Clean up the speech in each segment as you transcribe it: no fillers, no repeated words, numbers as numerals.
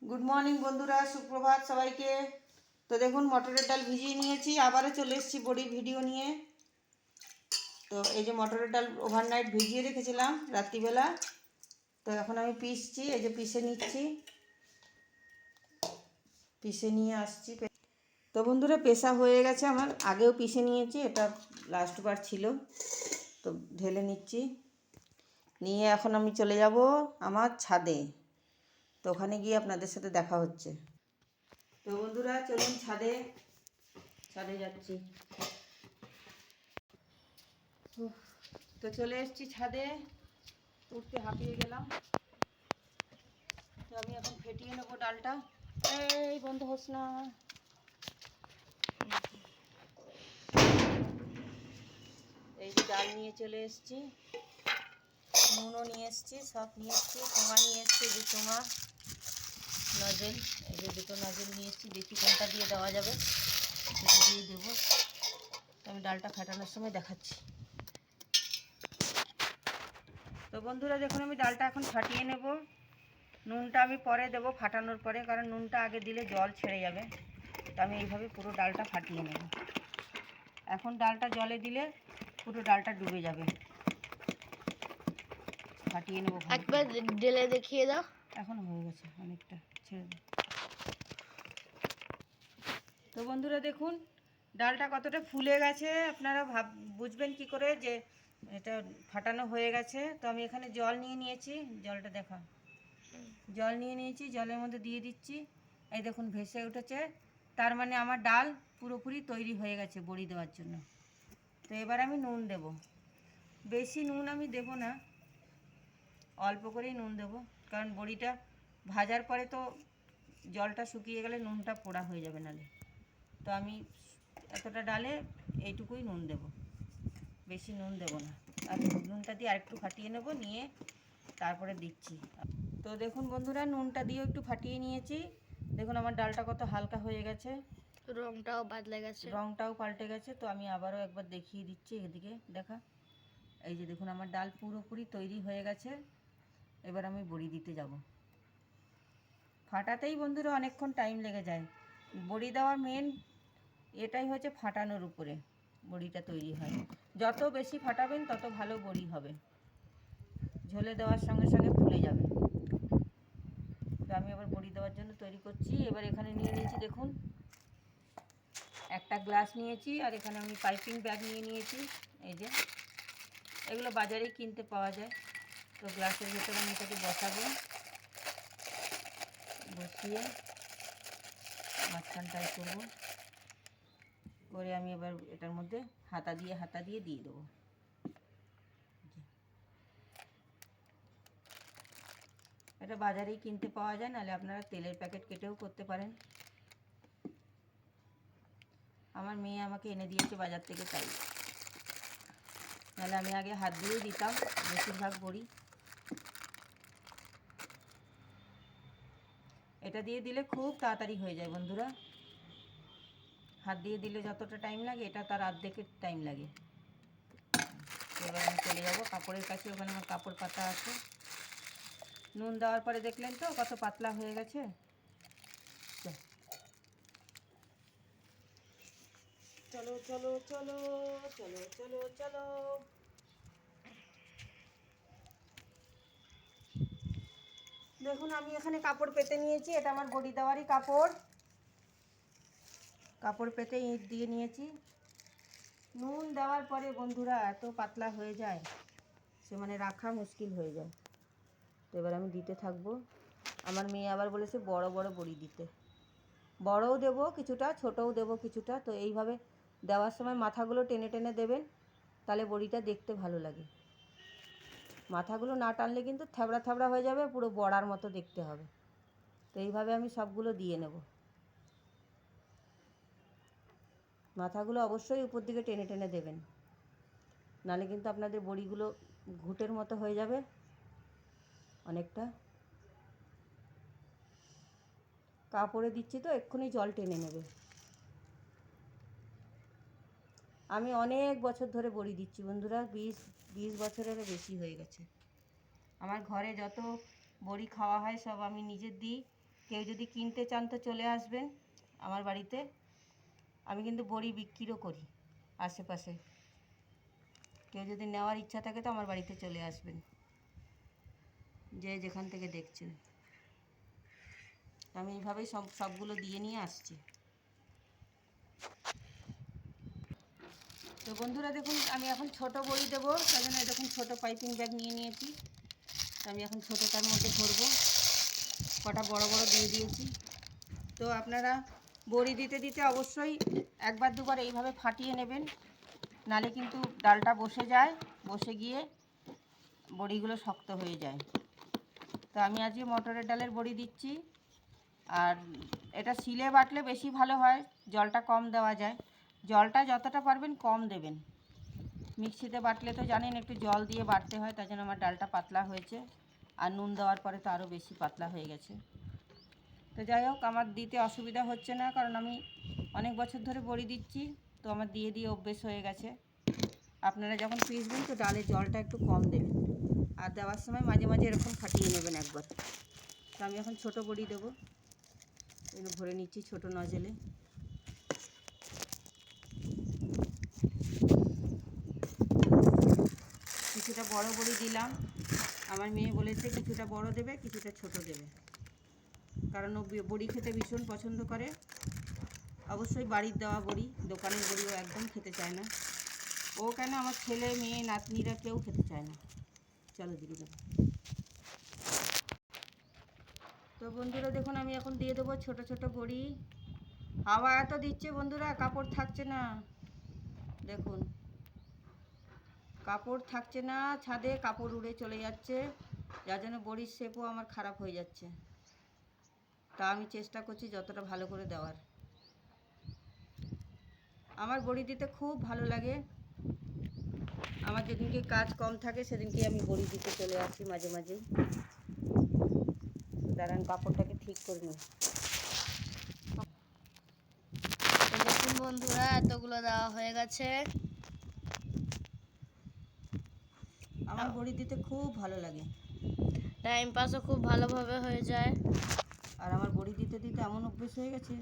Good morning বন্ধুরা, সুপ্রভাত সবাইকে। তো দেখুন মটরের ডাল ভিজিয়ে নিয়েছি, আবারও চলে এসেছি বড়ির ভিডিও নিয়ে। তো এই যে মটরের ডাল ওভারনাইট ভিজিয়ে রেখেছিলাম রাত্রিবেলা, তো এখন আমি পিসছি, এই যে পিষে নিচ্ছি, পিষে নিয়ে আসছি। তো বন্ধুরা পেশা হয়ে গেছে আমার, আগেও পিষে নিয়েছি, এটা লাস্ট বার ছিল। তো ঢেলে নিচ্ছি, নিয়ে এখন আমি চলে যাব আমার ছাদে। তো ওখানে গিয়ে আপনাদের সাথে দেখা হচ্ছে। তো বন্ধুরা চলুন ছাদে যাচ্ছি। তো চলে এসেছি ছাদে, উঠতে হাঁপিয়ে গেলাম। তো আমি এখন ফেটিয়ে নেবো ডালটা। এই বন্ধ হোস না। এই যে ডাল নিয়ে চলে এসেছি, নুনও নিয়ে এসেছি, সব নিয়ে এসেছি, চোঙা নিয়ে এসেছি, যে চোঙা নজেল, এই যে দুটো নজেল নিয়েছি, দেখি কোনটা দিয়ে দেওয়া যাবে, সেটা দিয়ে দেবো। তো আমি ডালটা ফাটানোর সময় দেখাচ্ছি। তো বন্ধুরা দেখুন আমি ডালটা এখন ফাটিয়ে নেব। নুনটা আমি পরে দেবো ফাটানোর পরে, কারণ নুনটা আগে দিলে জল ছেড়ে যাবে। তো আমি এইভাবে পুরো ডালটা ফাটিয়ে নেব। এখন ডালটা জলে দিলে পুরো ডালটা ডুবে যাবে। ফাটিয়ে নেব, একবার ঢেলে দেখিয়ে দাও। এখন হয়ে গেছে অনেকটা, ছেড়ে দাও। তো বন্ধুরা দেখুন ডালটা কতটা ফুলে গেছে, আপনারা বুঝবেন কি করে যে এটা ফাটানো হয়ে গেছে। তো আমি এখানে জল নিয়ে নিয়েছি, জলটা দেখা, জল নিয়ে নিয়েছি, জলের মধ্যে দিয়ে দিচ্ছি। এই দেখুন ভেসে উঠেছে, তার মানে আমার ডাল পুরোপুরি তৈরি হয়ে গেছে বড়ি দেওয়ার জন্য। তো এবার আমি নুন দেব। বেশি নুন আমি দেব না, অল্প করেই নুন দেব, কারণ বড়িটা ভাজার পরে তো জলটা শুকিয়ে গেলে নুনটা পোড়া হয়ে যাবে নালে। তো আমি এতটা ডালে এইটুকুই নুন দেব, বেশি নুন দেব না। আর নুনটা দিয়ে আরেকটু ফাটিয়ে নেব, নিয়ে তারপরে দিচ্ছি। তো দেখুন বন্ধুরা নুনটা দিয়েও একটু ফাটিয়ে নিয়েছি। দেখুন আমার ডালটা কত হালকা হয়ে গেছে, রংটাও বদলে গেছে, রংটাও পাল্টে গেছে। তো আমি আবারও একবার দেখিয়ে দিচ্ছি, এদিকে দেখা। এই যে দেখুন আমার ডাল পুরোপুরি তৈরি হয়ে গেছে। এবার আমি বড়ি দিতে যাব। ফাটাতেই বন্ধুরা অনেকক্ষণ টাইম লেগে যায়। বড়ি দেওয়ার মেন এটাই হচ্ছে ফাটানোর উপরে বড়িটা তৈরি হয়। যত বেশি ফাটাবেন তত ভালো বড়ি হবে, ঝোলে দেওয়ার সঙ্গে সঙ্গে ফুলে যাবে। তো আমি আবার বড়ি দেওয়ার জন্য তৈরি করছি। এবার এখানে নিয়ে নিয়েছি, দেখুন একটা গ্লাস নিয়েছি, আর এখানে আমি পাইপিং ব্যাগ নিয়ে নিয়েছি। এই যে এগুলো বাজারেই কিনতে পাওয়া যায়। তো গ্লাসের ভেতরে আমি এটাকে বসাবো, বসিয়ে মাঝখানটায় করবো, করে আমি এবার এটার মধ্যে হাতা দিয়ে দিয়ে দেবো। এটা বাজারেই কিনতে পাওয়া যায়, নাহলে আপনারা তেলের প্যাকেট কেটেও করতে পারেন। আমার মেয়ে আমাকে এনে দিয়েছে বাজার থেকে, তাই নাহলে আমি আগে হাত দিয়েই দিতাম বেশিরভাগ বড়ি। এটা দিয়ে দিলে খুব তাড়াতাড়ি হয়ে যায় বন্ধুরা। হাত দিয়ে দিলে যতটা টাইম লাগে এটা তার অর্ধেকের টাইম লাগে। এবার আমি চলে যাবো কাপড়ের কাছে, ওখানে আমার কাপড় পাতা আছে। নুন দেওয়ার পরে দেখলেন তো কত পাতলা হয়ে গেছে। চলো চলো চলো চলো চলো চলো। দেখুন আমি এখানে কাপড় পেতে নিয়েছি, এটা আমার বড়ি দেওয়ারই কাপড়। কাপড় পেতে ইঁট দিয়ে নিয়েছি। নুন দেওয়ার পরে বন্ধুরা এত পাতলা হয়ে যায়, সে মানে রাখা মুশকিল হয়ে যায়। তো এবার আমি দিতে থাকবো। আমার মেয়ে আবার বলেছে বড় বড় বড়ি দিতে, বড়ও দেবো কিছুটা, ছোটও দেবো কিছুটা। তো এইভাবে দেওয়ার সময় মাথাগুলো টেনে টেনে দেবেন, তাহলে বড়িটা দেখতে ভালো লাগে। মাথাগুলো না টানলে কিন্তু থ্যাবড়া থ্যাবড়া হয়ে যাবে, পুরো বড়ার মতো দেখতে হবে। তো এইভাবে আমি সবগুলো দিয়ে নেব। মাথাগুলো অবশ্যই উপর দিকে টেনে টেনে দেবেন, নাহলে কিন্তু আপনাদের বড়িগুলো ঘুঁটের মতো হয়ে যাবে অনেকটা। কাপড়ে দিচ্ছি তো এক্ষুনি জল টেনে নেবে। আমি অনেক বছর ধরে বড়ি দিচ্ছি বন্ধুরা, 20 বছরেরও বেশি হয়ে গেছে। আমার ঘরে যত বড়ি খাওয়া হয় সব আমি নিজে দিই, কেউ যদি কিনতে চান তো চলে আসবেন আমার বাড়িতে। আমি কিন্তু বড়ি বিক্রিও করি আশেপাশে। কেউ যদি নেওয়ার ইচ্ছা থাকে তো আমার বাড়িতে চলে আসবেন, যে যেখান থেকে দেখছেন। আমি এইভাবেই সবগুলো দিয়ে নিয়ে আসছি। তো বন্ধুরা দেখুন, আমি এখন ছোট বড়ি দেবো, তাই জন্য দেখুন ছোটো পাইপিং ব্যাগ নিয়ে নিয়েছি। তো আমি এখন ছোটোটার মধ্যে ভরবো, কটা বড় বড় দিয়ে দিয়েছি। তো আপনারা বড়ি দিতে দিতে অবশ্যই একবার দুবার এইভাবে ফাটিয়ে নেবেন, নালে কিন্তু ডালটা বসে যায়, বসে গিয়ে বড়িগুলো শক্ত হয়ে যায়। তো আমি আজকে মটরের ডালের বড়ি দিচ্ছি। আর এটা শিলে বাটলে বেশি ভালো হয়, জলটা কম দেওয়া যায়। জলটা যতটা পারবেন কম দেবেন। মিক্সিতে বাটলে তো জানেন একটু জল দিয়ে বাটতে হয়, তাই জন্য আমার ডালটা পাতলা হয়েছে। আর নুন দেওয়ার পরে তো আরও বেশি পাতলা হয়ে গেছে। তো যাই হোক, আমার দিতে অসুবিধা হচ্ছে না, কারণ আমি অনেক বছর ধরে বড়ি দিচ্ছি, তো আমার দিয়ে দিয়ে অভ্যেস হয়ে গেছে। আপনারা যখন পিসবেন তো ডালে জলটা একটু কম দেবেন, আর দেওয়ার সময় মাঝে মাঝে এরকম ফাটিয়ে নেবেন একবার। তো আমি এখন ছোটো বড়ি দেবো, এগুলো ভরে নিচ্ছি ছোটো নজলে। কিছুটা বড় বড়ি দিলাম, আমার মেয়ে বলেছে কিছুটা বড় দেবে কিছুটা ছোট দেবে, কারণ ও বড়ি খেতে ভীষণ পছন্দ করে। অবশ্যই বাড়ির দেওয়া বড়ি, দোকানের বড়িও একদম খেতে চায় না। ও কেন, আমার ছেলে মেয়ে নাতনিরা কেউ খেতে চায় না। চলো দিদি দেবো। তো বন্ধুরা দেখুন, আমি এখন দিয়ে দেবো ছোট ছোট বড়ি। হাওয়া এত দিচ্ছে বন্ধুরা, কাপড় থাকছে না। দেখুন, কাপড় থাকছে না, ছাদে কাপড় উড়ে চলে যাচ্ছে, যার জন্য বড়ির শেপও আমার খারাপ হয়ে যাচ্ছে। তা আমি চেষ্টা করছি যতটা ভালো করে দেওয়ার। আমার বড়ি দিতে খুব ভালো লাগে। আমার যেদিনকে কাজ কম থাকে সেদিনকে আমি বড়ি দিতে চলে আসি মাঝে মাঝেই। দাঁড়ান, কাপড়টাকে ঠিক করে নিই। তো দেখুন বন্ধুরা, এতগুলো দেওয়া হয়ে গেছে। আমার বড়ি দিতে খুব ভালো লাগে, টাইম পাসও খুব ভালোভাবে হয়ে যায়। আর আমার বড়ি দিতে দিতে এমন অভ্যেস হয়ে গেছে,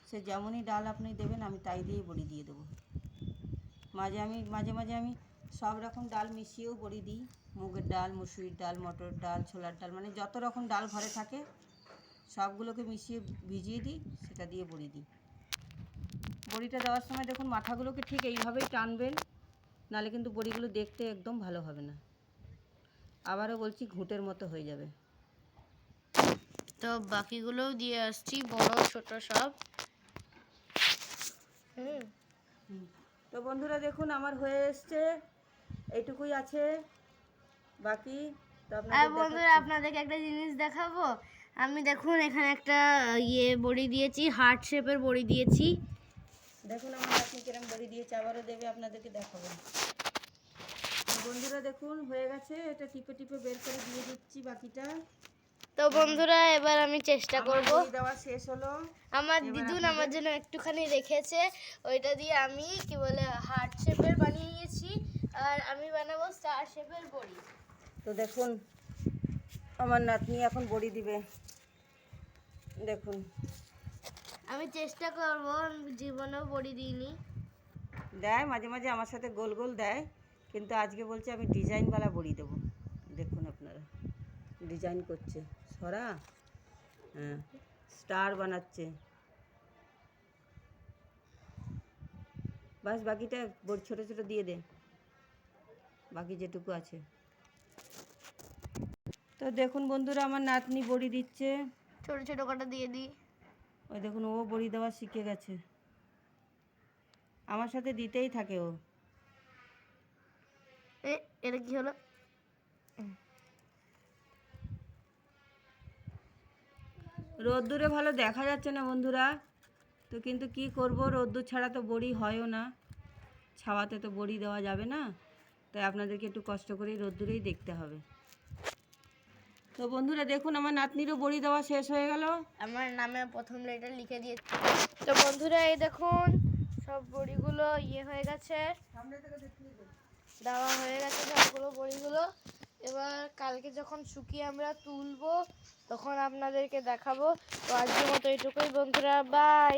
সে যেমনই ডাল আপনি দেবেন আমি তাই দিয়েই বড়ি দিয়ে দেবো। মাঝে মাঝে আমি সব রকম ডাল মিশিয়েও বড়ি দিই। মুগের ডাল, মুসুরির ডাল, মটর ডাল, ছোলার ডাল, মানে যত রকম ডাল ঘরে থাকে সবগুলোকে মিশিয়ে ভিজিয়ে দিই, সেটা দিয়ে বড়ি দিই। বড়িটা দেওয়ার সময় দেখুন মাথাগুলোকে ঠিক এইভাবেই টানবেন, নাহলে কিন্তু বড়িগুলো দেখতে একদম ভালো হবে না। আবারও বলছি, ঘুঁটের মতো হয়ে যাবে। তো বাকিগুলোও দিয়ে আসছি, বড় ছোট সব। তো বন্ধুরা দেখুন, আমার হয়ে এসছে, এইটুকুই আছে বাকি। তো আর বন্ধুরা আপনাদেরকে একটা জিনিস দেখাবো। আমি দেখুন এখানে একটা বড়ি দিয়েছি, হার্ট শেপের বড়ি দিয়েছি। দেখুন আমার আপনি কিরম বড়ি দিয়েছে, আবারও দেবে, আপনাদেরকে দেখাবো। তো বন্ধুরা দেখুন হয়ে গেছে, এটা টিপে টিপে বের করে দিয়ে দিচ্ছি বাকিটা। তো বন্ধুরা এবার আমি চেষ্টা করব। বড়ি দেওয়া শেষ হলো। আমার দিদুন আমার জন্য একটুখানি রেখেছে, ওইটা দিয়ে আমি কি বলে হার্ট শেপের বানিয়ে নিয়েছি, আর আমি বানাবো স্টার শেপের বড়ি। তো দেখুন আমার নাতনি এখন বড়ি দিবে, দেখুন। আমি চেষ্টা করব, আমি জীবনেও বড়ি দিইনি। দেয় মাঝে মাঝে আমার সাথে গোল গোল দেয়, কিন্তু আজকে বলছে আমি ডিজাইনওয়ালা বড়ি দেবো। দেখুন আপনারা, ডিজাইন করছে, সরা, হ্যাঁ, স্টার বানাচ্ছে। বাস বাকিটা বড়ি ছোটো ছোটো দিয়ে দে, বাকি যেটুকু আছে। তো দেখুন বন্ধুরা, আমার নাতনি বড়ি দিচ্ছে। ছোট ছোট কটা দিয়ে দিই। ওই দেখুন, ও বড়ি দেওয়া শিখে গেছে, আমার সাথে দিতেই থাকে ও। এটা কি হলো? রোদ্দুরে ভালো দেখা যাচ্ছে না বন্ধুরা, তো কিন্তু কি করব, রোদ্দুর ছাড়া তো বড়ি হয়ও না, ছাওয়াতে তো বড়ি দেওয়া যাবে না, তাই আপনাদেরকে একটু কষ্ট করেই রোদ্দুরেই দেখতে হবে। তো বন্ধুরা দেখুন, আমার নাতনিরও বড়ি দেওয়া শেষ হয়ে গেল। আমার নামে প্রথম লেটার লিখে দিয়েছি। তো বন্ধুরা এই দেখুন সব বড়িগুলো হয়ে গেছে, দেওয়া হয়ে গেছে সবগুলো বড়িগুলো। এবার কালকে যখন শুকিয়ে আমরা তুলবো তখন আপনাদেরকে দেখাবো। তো আজকের মতো এইটুকুই বন্ধুরা, বাই।